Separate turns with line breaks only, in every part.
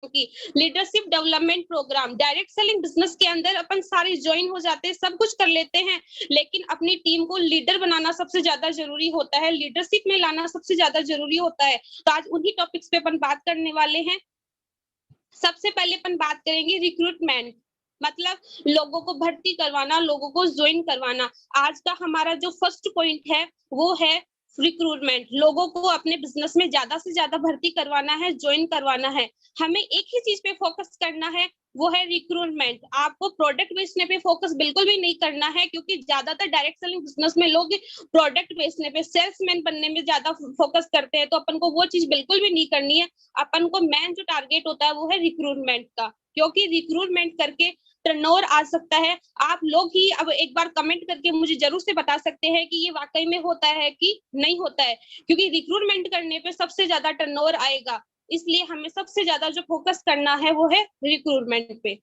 की। Leadership development programme, direct selling business के अंदर अपन सारे ज्वाइन हो जाते हैं, सब कुछ कर लेते हैं, लेकिन अपनी टीम को लीडर बनाना सबसे ज्यादा जरूरी होता है, लीडरशिप में लाना सबसे ज्यादा जरूरी होता है। तो आज उन्हीं टॉपिक्स पे अपन बात करने वाले हैं। सबसे पहले अपन बात करेंगे रिक्रूटमेंट, मतलब लोगों को भर्ती करवाना, लोगों को ज्वाइन करवाना। आज का हमारा जो फर्स्ट पॉइंट है वो है रिक्रूटमेंट। लोगों को अपने बिजनेस में ज्यादा से ज्यादा भर्ती करवाना है, ज्वाइन करवाना है। हमें एक ही चीज पे फोकस करना है, वो है रिक्रूटमेंट। आपको प्रोडक्ट बेचने पे फोकस बिल्कुल भी नहीं करना है, क्योंकि ज्यादातर डायरेक्ट सेलिंग बिजनेस में लोग प्रोडक्ट बेचने पे, सेल्समैन बनने में ज्यादा फोकस करते हैं। तो अपन को वो चीज बिल्कुल भी नहीं करनी है। अपन को मेन जो टारगेट होता है वो है रिक्रूटमेंट का, क्योंकि रिक्रूटमेंट करके टर्नओवर आ सकता है। आप लोग ही अब एक बार कमेंट करके मुझे जरूर से बता सकते हैं कि ये वाकई में होता है कि नहीं होता है, क्योंकि रिक्रूटमेंट करने पे सबसे ज्यादा टर्नओवर आएगा। इसलिए हमें सबसे ज्यादा जो फोकस करना है वो है रिक्रूटमेंट पे।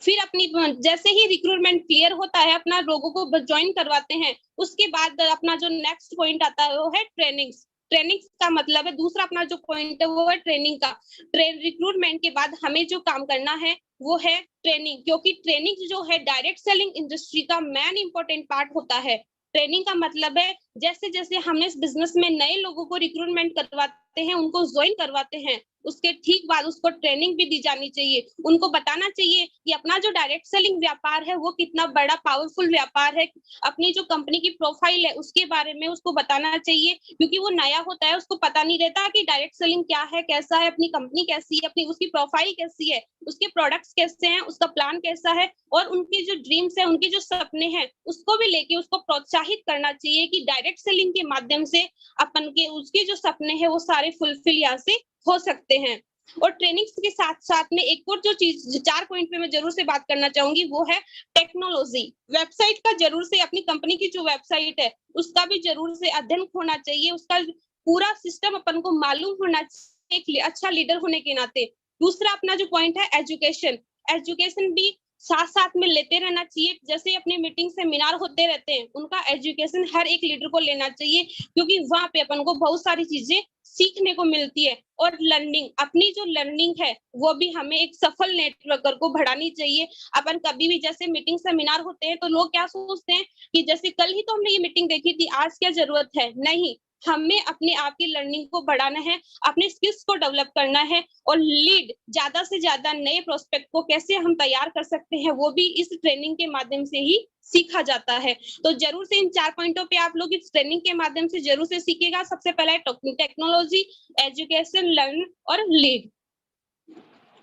फिर अपनी जैसे ही रिक्रूटमेंट क्लियर होता है, अपना लोगों को ज्वाइन करवाते हैं, उसके बाद अपना जो नेक्स्ट पॉइंट आता है वो है ट्रेनिंग्स। ट्रेनिंग्स का मतलब है, दूसरा अपना जो पॉइंट है वो है ट्रेनिंग का। रिक्रूटमेंट के बाद हमें जो काम करना है वो है ट्रेनिंग, क्योंकि ट्रेनिंग जो है डायरेक्ट सेलिंग इंडस्ट्री का मेन इंपॉर्टेंट पार्ट होता है। ट्रेनिंग का मतलब है जैसे जैसे हमने इस बिजनेस में नए लोगों को रिक्रूटमेंट करवाते हैं, उनको ज्वाइन करवाते हैं, उसके ठीक बाद उसको ट्रेनिंग भी दी जानी चाहिए। उनको बताना चाहिए कि अपना जो डायरेक्ट सेलिंग व्यापार है वो कितना बड़ा पावरफुल व्यापार है। अपनी जो कंपनी की प्रोफाइल है उसके बारे में उसको बताना चाहिए, क्योंकि वो नया होता है, उसको पता नहीं रहता कि डायरेक्ट सेलिंग क्या है, कैसा है, अपनी कंपनी कैसी है, अपनी उसकी प्रोफाइल कैसी है, उसके प्रोडक्ट्स कैसे हैं, उसका प्लान कैसा है, और उनके जो ड्रीम्स है, उनके जो सपने हैं, उसको भी लेके उसको प्रोत्साहित करना चाहिए कि डायरेक्ट सेलिंग के माध्यम से अपन के उसके जो सपने हैं वो सारे फुलफिल यहाँ से हो सकते हैं। और ट्रेनिंग्स के साथ साथ में एक और जो चीज 4 पॉइंट पे मैं जरूर से बात करना चाहूंगी वो है टेक्नोलॉजी। वेबसाइट का जरूर से, अपनी कंपनी की जो वेबसाइट है उसका भी जरूर से अध्ययन होना चाहिए, उसका पूरा सिस्टम अपन को मालूम होना चाहिए एक अच्छा लीडर होने के नाते। दूसरा अपना जो पॉइंट है एजुकेशन, एजुकेशन भी साथ साथ में लेते रहना चाहिए। जैसे अपने मीटिंग सेमिनार होते रहते हैं, उनका एजुकेशन हर एक लीडर को लेना चाहिए, क्योंकि वहां पे अपन को बहुत सारी चीजें सीखने को मिलती है। और लर्निंग, अपनी जो लर्निंग है वो भी हमें एक सफल नेटवर्कर को बढ़ानी चाहिए। अपन कभी भी जैसे मीटिंग सेमिनार होते हैं तो लोग क्या सोचते हैं कि जैसे कल ही तो हमने ये मीटिंग देखी थी, आज क्या जरूरत है। नहीं, हमें अपने आप की लर्निंग को बढ़ाना है, अपने स्किल्स को डेवलप करना है, और लीड ज्यादा से ज्यादा नए प्रोस्पेक्ट को कैसे हम तैयार कर सकते हैं वो भी इस ट्रेनिंग के माध्यम से ही सीखा जाता है। तो जरूर से इन 4 पॉइंटों पे आप लोग इस ट्रेनिंग के माध्यम से जरूर से सीखेगा। सबसे पहला है टेक्नोलॉजी, एजुकेशन, लर्न और लीड।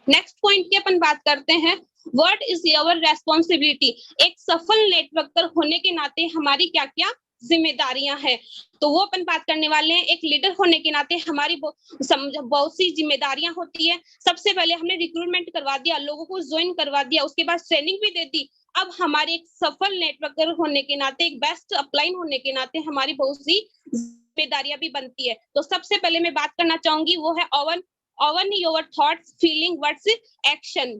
नेक्स्ट पॉइंट की अपन बात करते हैं, व्हाट इज योर रेस्पॉन्सिबिलिटी। एक सफल नेटवर्कर होने के नाते हमारी क्या क्या जिम्मेदारियां हैं, तो वो अपन बात करने वाले हैं। एक लीडर होने के नाते हमारी बहुत सी जिम्मेदारियां होती है। सबसे पहले हमने रिक्रूटमेंट करवा दिया, लोगों को ज्वाइन करवा दिया, उसके बाद ट्रेनिंग भी दे दी। अब हमारे एक सफल नेटवर्कर होने के नाते, एक बेस्ट अपलाइन होने के नाते हमारी बहुत सी जिम्मेदारियां भी बनती है। तो सबसे पहले मैं बात करना चाहूंगी वो है oven your thoughts, feeling, words, action.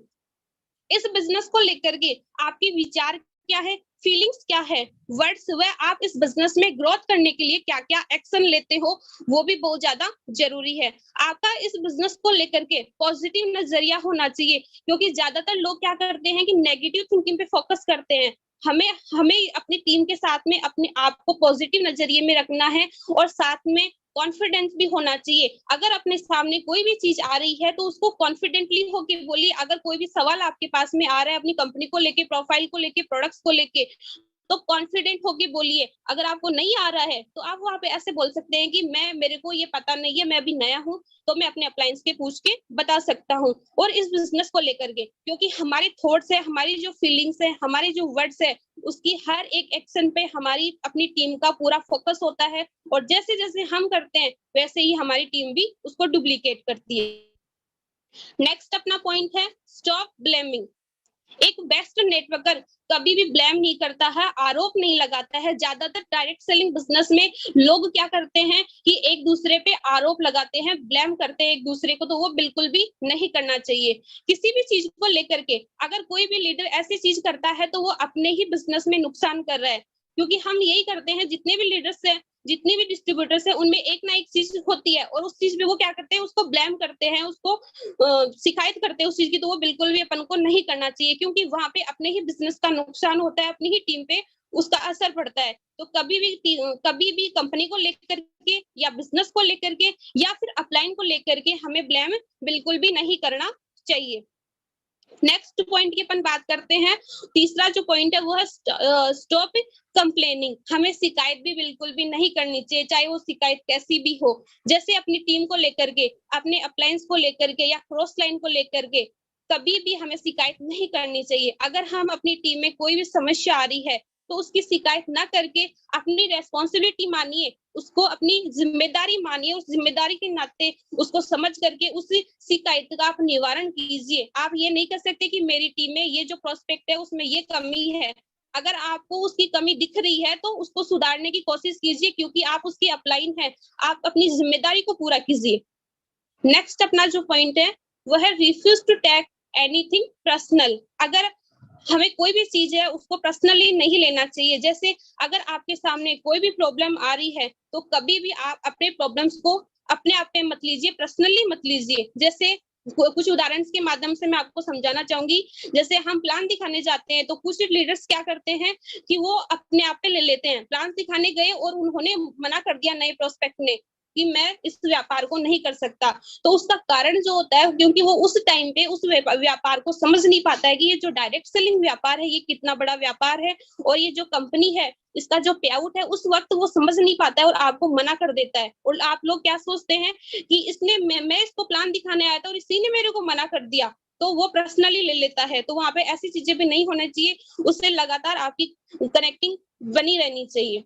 इस बिजनेस को लेकर के आपके विचार क्या है, फीलिंग्स क्या है, वर्ड्स, वह आप इस बिजनेस में ग्रोथ करने के लिए क्या क्या एक्शन लेते हो, वो भी बहुत ज्यादा जरूरी है। आपका इस बिजनेस को लेकर के पॉजिटिव नजरिया होना चाहिए, क्योंकि ज्यादातर लोग क्या करते हैं कि नेगेटिव थिंकिंग पे फोकस करते हैं। हमें हमें अपनी टीम के साथ में अपने आप को पॉजिटिव नजरिए में रखना है, और साथ में कॉन्फिडेंस भी होना चाहिए। अगर अपने सामने कोई भी चीज आ रही है तो उसको कॉन्फिडेंटली होके बोलिए। अगर कोई भी सवाल आपके पास में आ रहा है अपनी कंपनी को लेके, प्रोफाइल को लेके, प्रोडक्ट्स को लेके, तो कॉन्फिडेंट होके बोलिए। अगर आपको नहीं आ रहा है तो आप वहां पे ऐसे बोल सकते हैं कि मेरे को ये पता नहीं है, मैं अभी नया हूँ, तो मैं अपने अप्लायंस के पूछ के बता सकता हूँ। और इस बिजनेस को लेकर के, क्योंकि हमारे थॉट्स है, हमारी जो फीलिंग्स है, हमारे जो वर्ड्स है, उसकी हर एक एक्शन पे हमारी अपनी टीम का पूरा फोकस होता है, और जैसे जैसे हम करते हैं वैसे ही हमारी टीम भी उसको डुप्लीकेट करती है। नेक्स्ट अपना पॉइंट है स्टॉप ब्लेमिंग। एक बेस्ट नेटवर्कर कभी भी ब्लेम नहीं करता है, आरोप नहीं लगाता है। ज्यादातर डायरेक्ट सेलिंग बिजनेस में लोग क्या करते हैं कि एक दूसरे पे आरोप लगाते हैं, ब्लेम करते हैं एक दूसरे को, तो वो बिल्कुल भी नहीं करना चाहिए। किसी भी चीज को लेकर के अगर कोई भी लीडर ऐसी चीज करता है तो वो अपने ही बिजनेस में नुकसान कर रहा है। क्योंकि हम यही करते हैं, जितने भी लीडर्स हैं, जितने भी डिस्ट्रीब्यूटर्स हैं, उनमें एक ना एक चीज होती है और उस चीज पे वो क्या करते हैं, उसको ब्लेम करते हैं, उसको शिकायत करते हैं उस चीज की। तो वो बिल्कुल भी अपन को नहीं करना चाहिए, क्योंकि वहां पे अपने ही बिजनेस का नुकसान होता है, अपनी ही टीम पे उसका असर पड़ता है। तो कभी भी कंपनी को लेकर के या बिजनेस को लेकर के या फिर अपलाइन को लेकर के हमें ब्लेम बिल्कुल भी नहीं करना चाहिए। नेक्स्ट पॉइंट की अपन बात करते हैं। तीसरा जो पॉइंट है वो है स्टॉप कंप्लेनिंग। हमें शिकायत भी बिल्कुल भी नहीं करनी चाहिए, चाहे वो शिकायत कैसी भी हो। जैसे अपनी टीम को लेकर के, अपने अप्लायंस को लेकर के या क्रॉस लाइन को लेकर के कभी भी हमें शिकायत नहीं करनी चाहिए। अगर हम अपनी टीम में कोई भी समस्या आ रही है तो उसकी शिकायत ना करके अपनी रेस्पॉन्सिबिलिटी मानिए, उसको अपनी जिम्मेदारी मानिए, उस जिम्मेदारी के नाते उसको समझ करके उस शिकायत का आप निवारण कीजिए। आप ये नहीं कर सकते कि मेरी टीम में ये जो प्रोस्पेक्ट है उसमें ये कमी है। अगर आपको उसकी कमी दिख रही है तो उसको सुधारने की कोशिश कीजिए, क्योंकि आप उसकी अपलाइन है। आप अपनी जिम्मेदारी को पूरा कीजिए। नेक्स्ट अपना जो पॉइंट है वो है refuse to take anything personal. अगर हमें कोई भी चीज है उसको पर्सनली नहीं लेना चाहिए। जैसे अगर आपके सामने कोई भी प्रॉब्लम आ रही है तो कभी भी आप अपने प्रॉब्लम्स को अपने आप पे मत लीजिए, पर्सनली मत लीजिए। जैसे कुछ उदाहरण के माध्यम से मैं आपको समझाना चाहूंगी। जैसे हम प्लान दिखाने जाते हैं तो कुछ लीडर्स क्या करते हैं कि वो अपने आप पे ले लेते हैं। प्लान दिखाने गए और उन्होंने मना कर दिया नए प्रोस्पेक्ट ने कि मैं इस व्यापार को नहीं कर सकता। तो उसका कारण जो होता है, क्योंकि वो उस टाइम पे उस व्यापार को समझ नहीं पाता है कि ये जो डायरेक्ट सेलिंग व्यापार है ये कितना बड़ा व्यापार है, और ये जो कंपनी है इसका जो पे आउट है उस वक्त वो समझ नहीं पाता है और आपको मना कर देता है। और आप लोग क्या सोचते हैं कि इसने मैं इसको प्लान दिखाने आया था और इसी ने मेरे को मना कर दिया, तो वो पर्सनली ले लेता है। तो वहां पे ऐसी चीजें भी नहीं होना चाहिए, उससे लगातार आपकी कनेक्टिंग बनी रहनी चाहिए।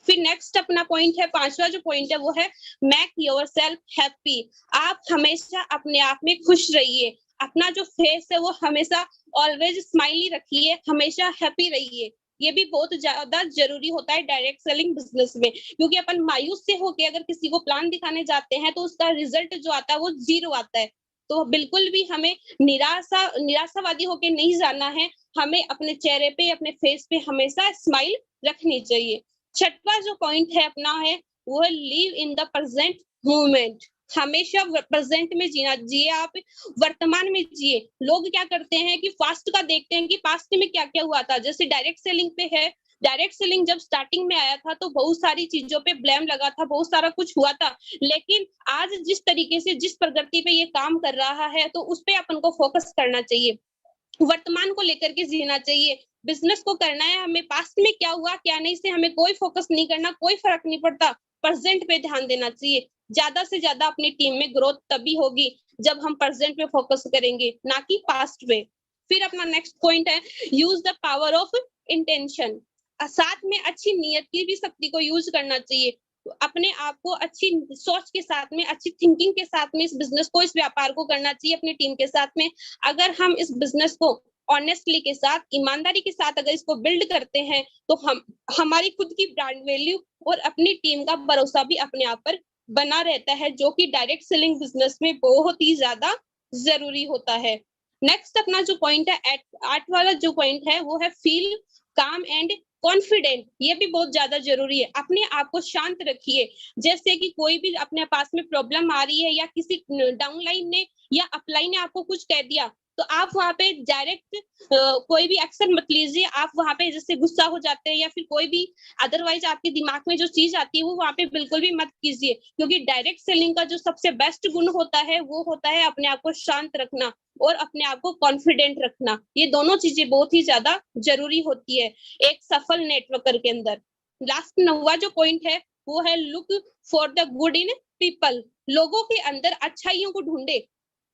फिर नेक्स्ट अपना पॉइंट है, पांचवा जो पॉइंट है वो है मेक योरसेल्फ हैप्पी। आप हमेशा अपने आप में खुश रहिए। अपना जो फेस है वो हमेशा ऑलवेज स्माइली रखिए, हमेशा हैप्पी रहिए। ये भी बहुत ज्यादा जरूरी होता है डायरेक्ट सेलिंग बिजनेस में, क्योंकि अपन मायूस से होके अगर किसी को प्लान दिखाने जाते हैं तो उसका रिजल्ट जो आता है वो 0 आता है। तो बिल्कुल भी हमें निराशावादी होके नहीं जाना है। हमें अपने चेहरे पे, अपने फेस पे हमेशा स्माइल रखनी चाहिए। छठवा जो पॉइंट है अपना है वो है live in the present moment. हमेशा प्रेजेंट में जीना जिए, आप वर्तमान में जिए। लोग क्या करते हैं कि फास्ट का देखते हैं कि पास्ट में क्या क्या हुआ था। जैसे डायरेक्ट सेलिंग पे है, डायरेक्ट सेलिंग जब स्टार्टिंग में आया था तो बहुत सारी चीजों पे ब्लेम लगा था, बहुत सारा कुछ हुआ था। लेकिन आज जिस तरीके से, जिस प्रगति पे ये काम कर रहा है तो उस पे अपन को फोकस करना चाहिए, वर्तमान को लेकर के जीना चाहिए। बिजनेस को करना है हमें, पास्ट में क्या हुआ क्या नहीं से हमें कोई फोकस नहीं करना, कोई फर्क नहीं पड़ता। प्रेजेंट पे ध्यान देना चाहिए। ज्यादा से ज्यादा अपनी टीम में ग्रोथ तभी होगी जब हम प्रेजेंट पे फोकस करेंगे, ना कि पास्ट पे। फिर अपना नेक्स्ट पॉइंट है use the power of intention. साथ में अच्छी नियत की भी शक्ति को यूज करना चाहिए। अपने आप को अच्छी सोच के साथ में, अच्छी थिंकिंग के साथ में इस बिजनेस को, इस व्यापार को करना चाहिए अपनी टीम के साथ में। अगर हम इस बिजनेस को ऑनेस्टली के साथ, ईमानदारी के साथ अगर इसको बिल्ड करते हैं तो हम हमारी खुद की ब्रांड वैल्यू और अपनी टीम का भरोसा भी अपने आप पर बना रहता है, जो कि डायरेक्ट सेलिंग बिजनेस में बहुत ही ज्यादा जरूरी होता है। नेक्स्ट अपना जो पॉइंट है, 8 वाला जो पॉइंट है वो है फील काम एंड कॉन्फिडेंट। ये भी बहुत ज्यादा जरूरी है। अपने आप को शांत रखिए। जैसे कि कोई भी अपने पास में प्रॉब्लम आ रही है या किसी डाउनलाइन ने या अपलाइन ने आपको कुछ कह दिया, तो आप वहां पे डायरेक्ट कोई भी एक्शन मत लीजिए। आप वहां पे जैसे गुस्सा हो जाते हैं या फिर कोई भी अदरवाइज आपके दिमाग में जो चीज आती है वो वहां पे बिल्कुल भी मत कीजिए, क्योंकि डायरेक्ट सेलिंग का जो सबसे बेस्ट गुण होता है वो होता है अपने आप को शांत रखना और अपने आप को कॉन्फिडेंट रखना। ये दोनों चीजें बहुत ही ज्यादा जरूरी होती है एक सफल नेटवर्कर के अंदर। लास्ट 9वां जो पॉइंट है वो है look for the good in people. लोगों के अंदर अच्छाइयों को ढूंढे।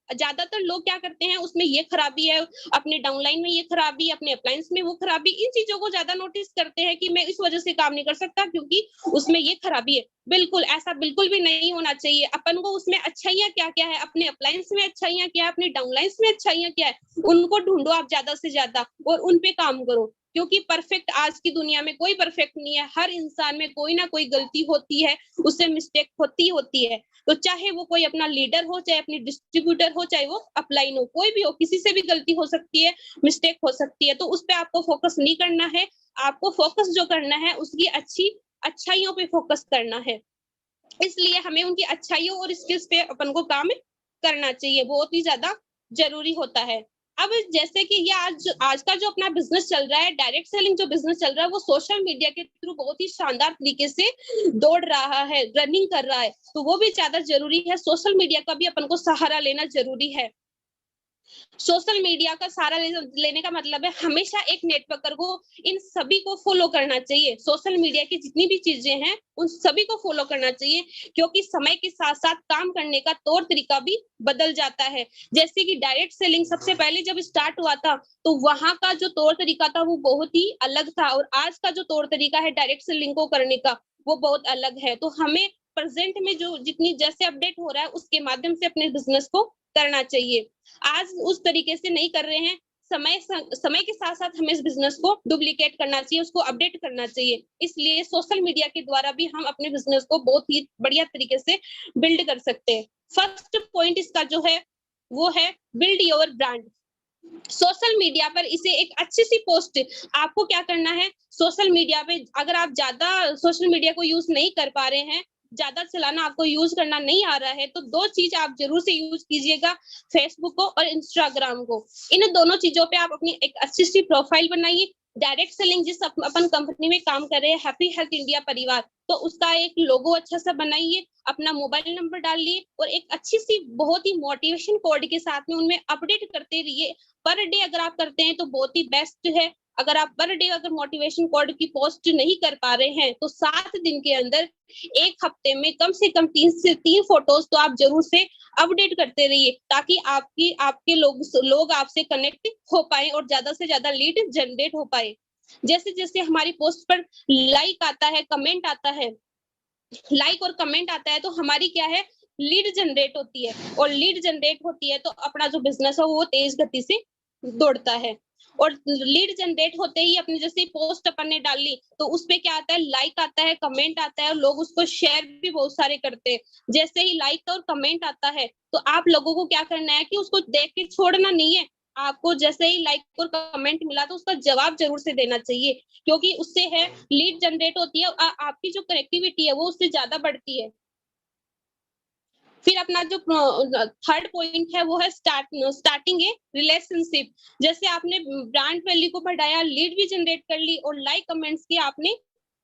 ज्यादातर लोग क्या करते हैं, उसमें ये खराबी है, अपने डाउनलाइन में ये खराबी, अपने अप्लायंस में वो खराबी, इन चीजों को ज्यादा नोटिस करते हैं कि मैं इस वजह से काम नहीं कर सकता क्योंकि उसमें ये खराबी है। बिल्कुल ऐसा बिल्कुल भी नहीं होना चाहिए। अपन को उसमें अच्छाइयां क्या क्या है, अपने अप्लायंस में अच्छाइयां क्या है, अपने डाउनलाइंस में अच्छाइयां क्या है, उनको ढूंढो आप ज्यादा से ज्यादा और उन पे काम करो। क्योंकि परफेक्ट आज की दुनिया में कोई परफेक्ट नहीं है, हर इंसान में कोई ना कोई गलती होती है, उससे मिस्टेक होती है। तो चाहे वो कोई अपना लीडर हो, चाहे अपनी डिस्ट्रीब्यूटर हो, चाहे वो अपलाइन हो, कोई भी हो, किसी से भी गलती हो सकती है, मिस्टेक हो सकती है। तो उस पे आपको फोकस नहीं करना है, आपको फोकस जो करना है उसकी अच्छाइयों पे फोकस करना है। इसलिए हमें उनकी अच्छाइयों और स्किल्स पे अपन को काम करना चाहिए, बहुत ही ज्यादा जरूरी होता है। अब जैसे कि ये आज का जो अपना बिजनेस चल रहा है, डायरेक्ट सेलिंग जो बिजनेस चल रहा है, वो सोशल मीडिया के थ्रू बहुत ही शानदार तरीके से दौड़ रहा है, रनिंग कर रहा है। तो वो भी ज्यादा जरूरी है, सोशल मीडिया का भी अपन को सहारा लेना जरूरी है। सोशल मीडिया का सहारा लेने का मतलब है हमेशा एक नेटवर्कर को इन सभी को फॉलो करना चाहिए। सोशल मीडिया की जितनी भी चीजें हैं उन सभी को फॉलो करना चाहिए, क्योंकि समय के साथ साथ काम करने का तौर तरीका भी बदल जाता है। जैसे कि डायरेक्ट सेलिंग सबसे पहले जब स्टार्ट हुआ था तो वहां का जो तौर तरीका था वो बहुत ही अलग था, और आज का जो तौर तरीका है डायरेक्ट सेलिंग को करने का वो बहुत अलग है। तो हमें प्रेजेंट में जो जितनी जैसे अपडेट हो रहा है उसके माध्यम से अपने बिजनेस को करना चाहिए। आज उस तरीके से नहीं कर रहे हैं, समय के साथ साथ हमें इस बिजनेस को डुप्लीकेट करना चाहिए, उसको अपडेट करना चाहिए। इसलिए सोशल मीडिया के द्वारा भी हम अपने बिजनेस को बहुत ही बढ़िया तरीके से बिल्ड कर सकते हैं। फर्स्ट पॉइंट इसका जो है वो है build your brand. Social media पर इसे एक अच्छी सी पोस्ट, आपको क्या करना है, सोशल मीडिया पे अगर आप ज्यादा सोशल मीडिया को यूज नहीं कर पा रहे हैं, ज्यादा चलाना आपको यूज करना नहीं आ रहा है, तो दो चीज आप जरूर से यूज कीजिएगा, फेसबुक को और इंस्टाग्राम को। इन दोनों चीजों पे आप अपनी एक अच्छी सी प्रोफाइल बनाइए। डायरेक्ट सेलिंग जिस अपन कंपनी में काम कर रहे हैं, हैप्पी हेल्थ इंडिया परिवार, तो उसका एक लोगो अच्छा सा बनाइए, अपना मोबाइल नंबर डालिए और एक अच्छी सी बहुत ही मोटिवेशन कोड के साथ में उनमें अपडेट करते रहिए। पर डे अगर आप करते हैं तो बहुत ही बेस्ट है। अगर आप पर डे अगर मोटिवेशन कोड की पोस्ट नहीं कर पा रहे हैं तो 7 दिन के अंदर, एक हफ्ते में कम से कम 3 से 3 फोटोज तो आप जरूर से अपडेट करते रहिए, ताकि आपके लोग आपसे कनेक्ट हो पाए और ज्यादा से ज्यादा लीड जनरेट हो पाए। जैसे जैसे हमारी पोस्ट पर लाइक आता है, कमेंट आता है, लाइक और कमेंट आता है, तो हमारी क्या है, लीड जनरेट होती है, और लीड जनरेट होती है तो अपना जो बिजनेस है वो तेज गति से दौड़ता है। और लीड जनरेट होते ही अपने जैसे पोस्ट अपन ने डाली तो उसपे क्या आता है, लाइक आता है, कमेंट आता है, और लोग उसको शेयर भी बहुत सारे करते हैं। जैसे ही लाइक और कमेंट आता है तो आप लोगों को क्या करना है कि उसको देख के छोड़ना नहीं है, आपको जैसे ही लाइक और कमेंट मिला तो उसका जवाब जरूर से देना चाहिए, क्योंकि उससे है लीड जनरेट होती है, आपकी जो कनेक्टिविटी है वो उससे ज्यादा बढ़ती है। फिर अपना जो थर्ड पॉइंट है वो है स्टार्टिंग ए रिलेशनशिप। जैसे आपने ब्रांड वैल्यू को बढ़ाया, लीड भी जनरेट कर ली और लाइक कमेंट्स की आपने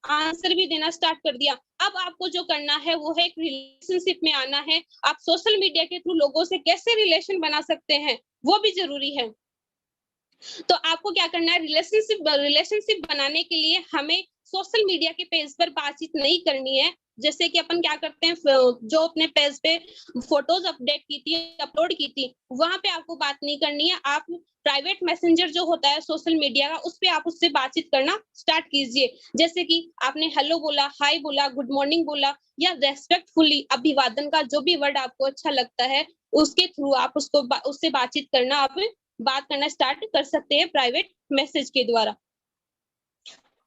आंसर भी देना स्टार्ट कर दिया। अब आपको जो करना है वो है एक रिलेशनशिप में आना है। आप सोशल मीडिया के थ्रू लोगों से कैसे रिलेशन बना सकते हैं वो भी जरूरी है। तो आपको क्या करना है, रिलेशनशिप बनाने के लिए हमें सोशल मीडिया के पेज पर बातचीत नहीं करनी है। जैसे कि अपन क्या करते हैं, जो अपने पेज पे फोटोज अपडेट की थी, अपलोड की थी, वहां पे आपको बात नहीं करनी है। आप प्राइवेट मैसेंजर जो होता है सोशल मीडिया का, उस पे आप उससे बातचीत करना स्टार्ट कीजिए। जैसे कि आपने हेलो बोला, हाय बोला, गुड मॉर्निंग बोला, या रेस्पेक्टफुली अभिवादन का जो भी वर्ड आपको अच्छा लगता है उसके थ्रू आप उससे बातचीत करना, आप बात करना स्टार्ट कर सकते हैं प्राइवेट मैसेज के द्वारा।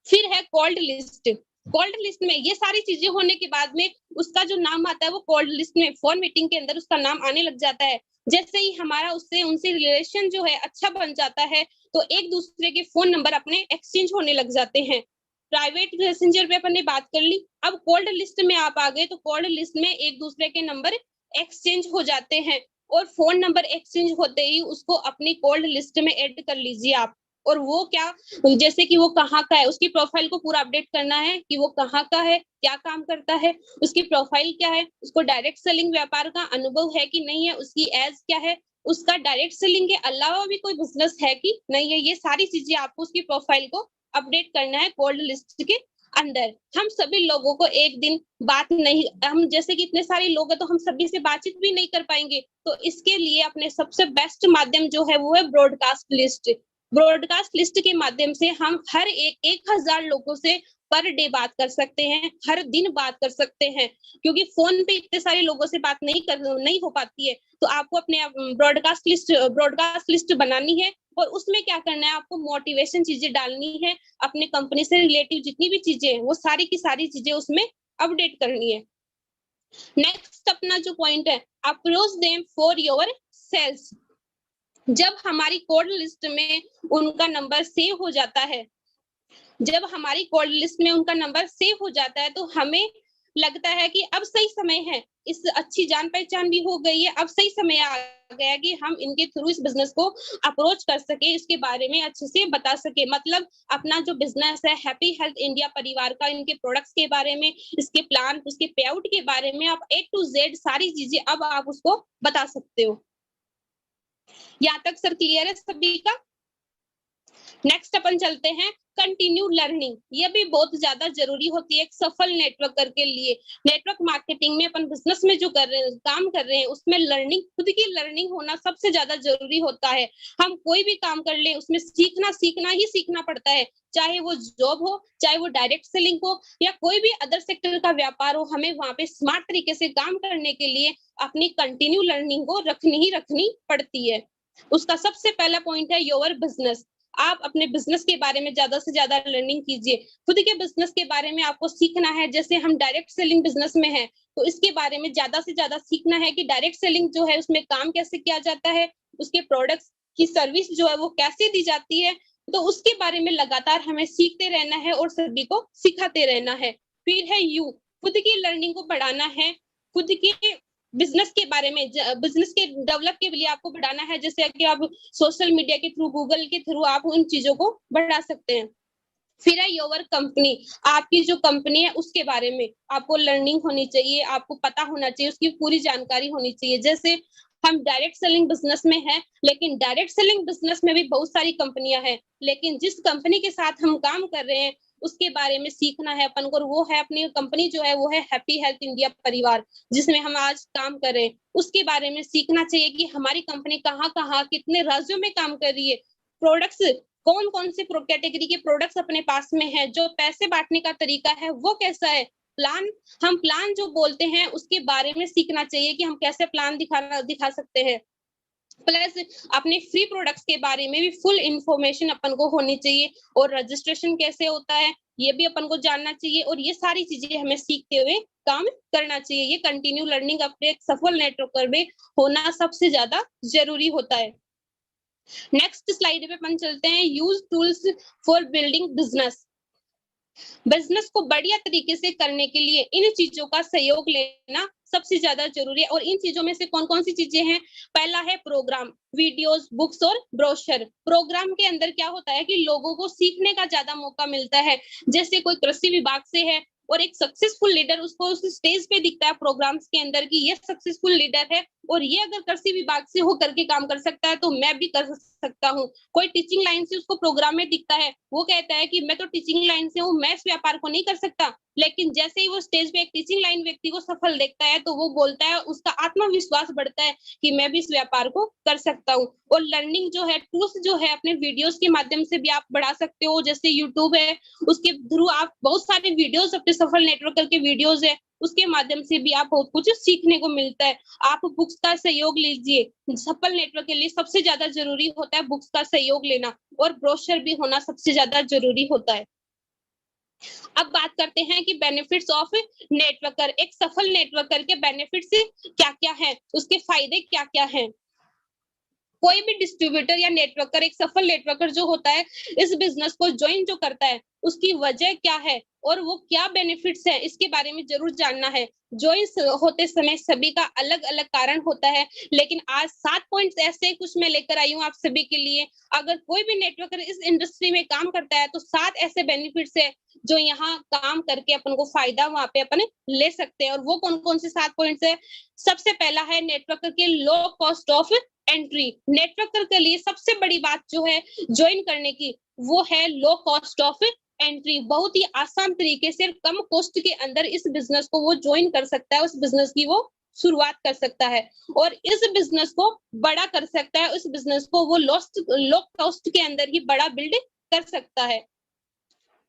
फिर है कोल्ड लिस्ट। कोल्ड लिस्ट में ये सारी चीजें होने के बाद में उसका जो नाम आता है वो कोल्ड लिस्ट में फोन मीटिंग के अंदर उसका नाम आने लग जाता है। जैसे ही हमारा उससे उनसे रिलेशन जो है अच्छा बन जाता है तो एक दूसरे के फोन नंबर अपने एक्सचेंज होने लग जाते हैं। प्राइवेट मैसेंजर पे अपन ने बात कर ली, अब कोल्ड लिस्ट में आप आ गए तो कोल्ड लिस्ट में एक दूसरे के नंबर एक्सचेंज हो जाते हैं, और फोन नंबर एक्सचेंज होते ही उसको अपनी कोल्ड लिस्ट में ऐड कर लीजिए आप। और वो क्या, जैसे कि वो कहाँ का है, उसकी प्रोफाइल को पूरा अपडेट करना है कि वो कहाँ का है, क्या काम करता है, उसकी प्रोफाइल क्या है, उसको डायरेक्ट सेलिंग व्यापार का अनुभव है कि नहीं है, उसकी एज क्या है, उसका डायरेक्ट सेलिंग के अलावा भी कोई बिजनेस है कि नहीं है। ये सारी चीजें आपको उसकी प्रोफाइल को अपडेट करना है कोल्ड लिस्ट के अंदर। हम सभी लोगों को एक दिन बात नहीं, हम जैसे कि इतने सारे लोग हैं तो हम सभी से बातचीत भी नहीं कर पाएंगे, तो इसके लिए अपने सबसे बेस्ट माध्यम जो है वो है ब्रॉडकास्ट लिस्ट। ब्रॉडकास्ट लिस्ट के माध्यम से हम हर 1000 लोगों से पर डे बात कर सकते हैं, हर दिन बात कर सकते हैं, क्योंकि फोन पे इतने सारे लोगों से बात नहीं हो पाती है। तो आपको अपने ब्रॉडकास्ट लिस्ट बनानी है, और उसमें क्या करना है, आपको मोटिवेशन चीजें डालनी है, अपने कंपनी से रिलेटिव जितनी भी चीजें हैं वो सारी की सारी चीजें उसमें अपडेट करनी है। नेक्स्ट अपना जो पॉइंट है, approach them for your sales. जब हमारी कोड लिस्ट में उनका नंबर सेव हो जाता है, जब हमारी कोड लिस्ट में उनका नंबर सेव हो जाता है, तो हमें लगता है कि अब सही समय है, इस अच्छी जान पहचान भी हो गई है, अब सही समय आ गया कि हम इनके थ्रू इस बिजनेस को अप्रोच कर सके, इसके बारे में अच्छे से बता सके। मतलब अपना जो बिजनेस है हैप्पी हेल्थ इंडिया परिवार का, इनके प्रोडक्ट्स के बारे में, इसके प्लान, उसके पे आउट के बारे में आप A to Z सारी चीजें अब आप उसको बता सकते हो। यहाँ तक सर क्लियर है सभी का? नेक्स्ट अपन चलते हैं कंटिन्यू लर्निंग। ये भी बहुत ज्यादा जरूरी होती है एक सफल नेटवर्कर के लिए। नेटवर्क मार्केटिंग में अपन बिजनेस में जो कर रहे हैं, काम कर रहे हैं, उसमें लर्निंग, खुद की लर्निंग होना सबसे ज्यादा जरूरी होता है। हम कोई भी काम कर ले उसमें सीखना ही सीखना पड़ता है, चाहे वो जॉब हो, चाहे वो डायरेक्ट सेलिंग हो, या कोई भी अदर सेक्टर का व्यापार हो। हमें वहां पे स्मार्ट तरीके से काम करने के लिए अपनी कंटिन्यू लर्निंग को रखनी पड़ती है। उसका सबसे पहला पॉइंट है योर बिजनेस। आप अपने बिजनेस के बारे में ज्यादा से ज्यादा लर्निंग कीजिए, खुद के बिजनेस के बारे में आपको सीखना है। जैसे हम डायरेक्ट सेलिंग बिजनेस में है तो इसके बारे में ज्यादा से ज्यादा सीखना है कि डायरेक्ट सेलिंग जो है उसमें काम कैसे किया जाता है, उसके प्रोडक्ट्स की सर्विस जो है वो कैसे दी जाती है। तो उसके बारे में लगातार हमें सीखते रहना है और सभी को सिखाते रहना है। फिर है यू, खुद की लर्निंग को बढ़ाना है, खुद के बिजनेस के बारे में, बिजनेस के डेवलप के लिए आपको बढ़ाना है। जैसे कि आप सोशल मीडिया के थ्रू, गूगल के थ्रू आप उन चीजों को बढ़ा सकते हैं। फिर है योर कंपनी, आपकी जो कंपनी है उसके बारे में आपको लर्निंग होनी चाहिए, आपको पता होना चाहिए, उसकी पूरी जानकारी होनी चाहिए। जैसे हम डायरेक्ट सेलिंग बिजनेस में हैं, लेकिन डायरेक्ट सेलिंग बिजनेस में भी बहुत सारी कंपनियां हैं, लेकिन जिस कंपनी के साथ हम काम कर रहे हैं उसके बारे में सीखना है अपन को। वो है अपनी कंपनी जो है वो है हैप्पी हेल्थ इंडिया परिवार, जिसमें हम आज काम कर रहे हैं। उसके बारे में सीखना चाहिए कि हमारी कंपनी कहाँ कहाँ कितने राज्यों में काम कर रही है, प्रोडक्ट्स कौन कौन से कैटेगरी के प्रोडक्ट्स अपने पास में है, जो पैसे बांटने का तरीका है वो कैसा है, प्लान, हम प्लान जो बोलते हैं उसके बारे में सीखना चाहिए कि हम कैसे प्लान दिखा सकते हैं। प्लस अपने फ्री प्रोडक्ट्स के बारे में भी फुल इंफॉर्मेशन अपन को होनी चाहिए, और रजिस्ट्रेशन कैसे होता है ये भी अपन को जानना चाहिए। और ये सारी चीजें हमें सीखते हुए काम करना चाहिए। ये कंटिन्यू लर्निंग अपने एक सफल नेटवर्कर में होना सबसे ज्यादा जरूरी होता है। नेक्स्ट स्लाइड पे अपन चलते हैं, use tools for building business. Business को बढ़िया तरीके से करने के लिए इन चीजों का सहयोग लेना सबसे ज्यादा जरूरी है। और इन चीजों में से कौन कौन सी चीजें हैं? पहला है प्रोग्राम, वीडियोस, बुक्स और ब्रोशर। प्रोग्राम के अंदर क्या होता है कि लोगों को सीखने का ज्यादा मौका मिलता है। जैसे कोई कृषि विभाग से है और एक सक्सेसफुल लीडर, उसको उस स्टेज पे दिखता है प्रोग्राम्स के अंदर कि ये सक्सेसफुल लीडर है, और ये अगर कृषि विभाग से होकर के काम कर सकता है तो मैं भी कर सकता हूँ। कोई टीचिंग लाइन से उसको प्रोग्राम में दिखता है, वो कहता है कि मैं तो टीचिंग लाइन से हूँ, मैं इस व्यापार को नहीं कर सकता। लेकिन जैसे ही वो स्टेज पे एक टीचिंग लाइन व्यक्ति को सफल देखता है तो वो बोलता है, उसका आत्मविश्वास बढ़ता है कि मैं भी इस व्यापार को कर सकता हूँ। और लर्निंग जो है, टूल्स जो है, अपने वीडियोस के माध्यम से भी आप बढ़ा सकते हो। जैसे यूट्यूब है, उसके थ्रू आप बहुत सारे वीडियोस, अपने सफल नेटवर्कर के वीडियोस है, उसके माध्यम से भी आप बहुत कुछ सीखने को मिलता है। आप बुक्स का सहयोग लीजिए। सफल नेटवर्क के लिए सबसे ज्यादा जरूरी होता है बुक्स का सहयोग लेना, और ब्रोशर भी होना सबसे ज्यादा जरूरी होता है। अब बात करते हैं कि बेनिफिट्स ऑफ नेटवर्कर। एक सफल नेटवर्कर के बेनिफिट्स क्या क्या हैं, उसके फायदे क्या क्या हैं। कोई भी डिस्ट्रीब्यूटर या नेटवर्कर, एक सफल नेटवर्कर जो होता है, इस बिजनेस को ज्वाइन जो करता है उसकी वजह क्या है और वो क्या बेनिफिट्स है, इसके बारे में जरूर जानना है। ज्वाइन होते समय सभी का अलग अलग कारण होता है, लेकिन आज 7 पॉइंट्स ऐसे कुछ मैं लेकर आई हूँ आप सभी के लिए। अगर कोई भी नेटवर्कर इस इंडस्ट्री में काम करता है तो 7 ऐसे बेनिफिट्स है जो यहाँ काम करके अपन को फायदा वहां पे अपन ले सकते हैं। और वो कौन कौन से 7 पॉइंट्स है? सबसे पहला है नेटवर्कर के low cost of entry. Networker के लिए सबसे बड़ी बात जो है ज्वाइन करने की, वो है लो कॉस्ट ऑफ एंट्री। बहुत ही आसान तरीके से कम कॉस्ट के अंदर इस बिजनेस को वो ज्वाइन कर सकता है, उस बिजनेस की वो शुरुआत कर सकता है और इस बिजनेस को बड़ा कर सकता है। उस बिजनेस को वो लो कॉस्ट के अंदर ही बड़ा बिल्ड कर सकता है।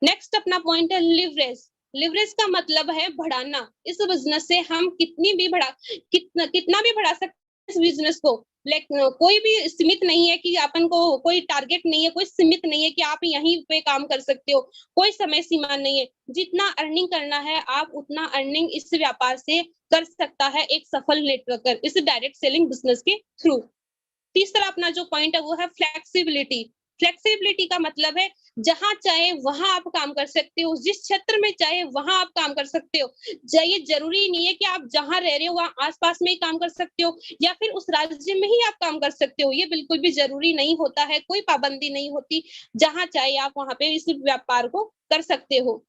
नेक्स्ट अपना पॉइंट है लिवरेज। लिवरेज का मतलब है बढ़ाना। इस बिजनेस से हम कितना भी बढ़ा सकते हैं इस बिजनेस को, लेकिन कोई भी सीमित नहीं है कि अपन को कोई टारगेट नहीं है, कोई सीमित नहीं है कि आप यहीं पे काम कर सकते हो, कोई समय सीमा नहीं है। जितना अर्निंग करना है आप उतना अर्निंग इस व्यापार से कर सकता है एक सफल नेटवर्कर इस डायरेक्ट सेलिंग बिजनेस के थ्रू। तीसरा अपना जो पॉइंट है वो है फ्लेक्सिबिलिटी। फ्लेक्सिबिलिटी का मतलब है जहां चाहे वहां आप काम कर सकते हो, जिस क्षेत्र में चाहे वहां आप काम कर सकते हो। ये जरूरी नहीं है कि आप जहां रह रहे हो वहां आसपास में ही काम कर सकते हो या फिर उस राज्य में ही आप काम कर सकते हो, ये बिल्कुल भी जरूरी नहीं होता है, कोई पाबंदी नहीं होती। जहां चाहे आप वहां पे इस व्यापार को कर सकते हो।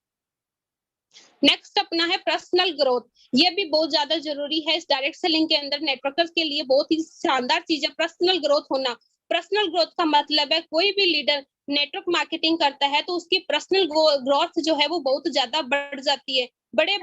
नेक्स्ट अपना है पर्सनल ग्रोथ। ये भी बहुत ज्यादा जरूरी है इस डायरेक्ट सेलिंग के अंदर, नेटवर्कर्स के लिए बहुत ही शानदार चीज है पर्सनल ग्रोथ होना। पर्सनल ग्रोथ का मतलब है कोई भी लीडर नेटवर्क मार्केटिंग करता है तो उसकी पर्सनल ग्रोथ जो है वो बहुत ज्यादा बढ़ जाती है। बड़े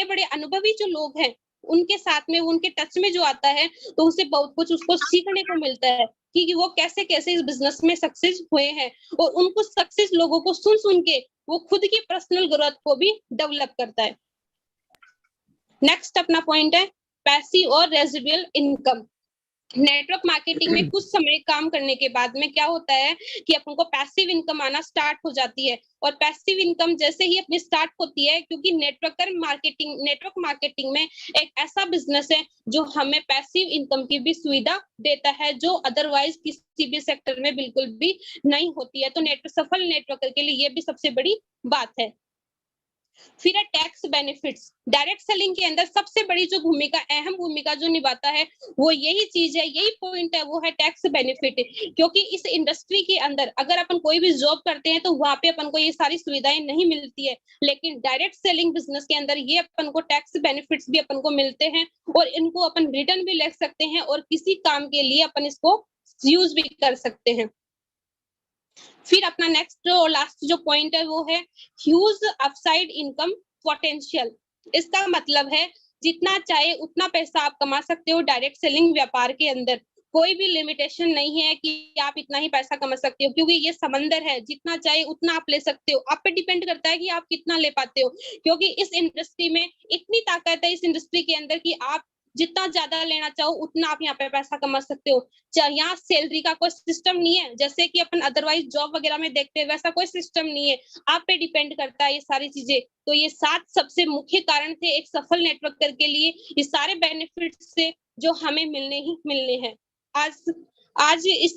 बड़े अनुभवी जो लोग हैं उनके साथ में, उनके टच में जो आता है तो उसे बहुत कुछ उसको सीखने को मिलता है कि वो कैसे कैसे इस बिजनेस में सक्सेस हुए हैं, और उनको सक्सेस लोगों को सुन सुन के वो खुद की पर्सनल ग्रोथ को भी डेवलप करता है। नेक्स्ट अपना पॉइंट है पैसिव और रेजिडुअल इनकम। नेटवर्क मार्केटिंग में कुछ समय काम करने के बाद में क्या होता है कि अपन को पैसिव इनकम आना स्टार्ट हो जाती है। और पैसिव इनकम जैसे ही अपनी स्टार्ट होती है, क्योंकि नेटवर्क मार्केटिंग में एक ऐसा बिजनेस है जो हमें पैसिव इनकम की भी सुविधा देता है, जो अदरवाइज किसी भी सेक्टर में बिल्कुल भी नहीं होती है। तो सफल नेटवर्कर के लिए ये भी सबसे बड़ी बात है। फिर है टैक्स बेनिफिट्स। डायरेक्ट सेलिंग के अंदर सबसे बड़ी जो भूमिका, अहम भूमिका जो निभाता है वो यही चीज है, यही पॉइंट है, वो है टैक्स बेनिफिट। क्योंकि इस इंडस्ट्री के अंदर अगर अपन कोई भी जॉब करते हैं तो वहां पे अपन को ये सारी सुविधाएं नहीं मिलती है, लेकिन डायरेक्ट सेलिंग बिजनेस के अंदर ये अपन को टैक्स बेनिफिट्स भी अपन को मिलते हैं और इनको अपन रिटर्न भी ले सकते हैं और किसी काम के लिए अपन इसको यूज भी कर सकते हैं। फिर अपना नेक्स्ट और लास्ट जो पॉइंट है वो है ह्यूज अपसाइड इनकम पोटेंशियल। इसका मतलब है जितना चाहे उतना पैसा आप कमा सकते हो डायरेक्ट सेलिंग व्यापार के अंदर। कोई भी लिमिटेशन नहीं है कि आप इतना ही पैसा कमा सकते हो, क्योंकि ये समंदर है, जितना चाहे उतना आप ले सकते हो। आप पे डिपेंड करता है कि आप कितना ले पाते हो, क्योंकि इस इंडस्ट्री में इतनी ताकत है इस इंडस्ट्री के अंदर कि आप जितना ज्यादा लेना चाहो उतना आप यहाँ पे पैसा कमा सकते हो। यहाँ सैलरी का कोई सिस्टम नहीं है जैसे कि अपन अदरवाइज जॉब वगैरह में देखते हैं, वैसा कोई सिस्टम नहीं है। आप पे डिपेंड करता है ये सारी चीजें। तो ये 7 सबसे मुख्य कारण थे एक सफल नेटवर्कर के लिए, ये सारे बेनिफिट से जो हमें मिलने ही मिलने हैं। आज इस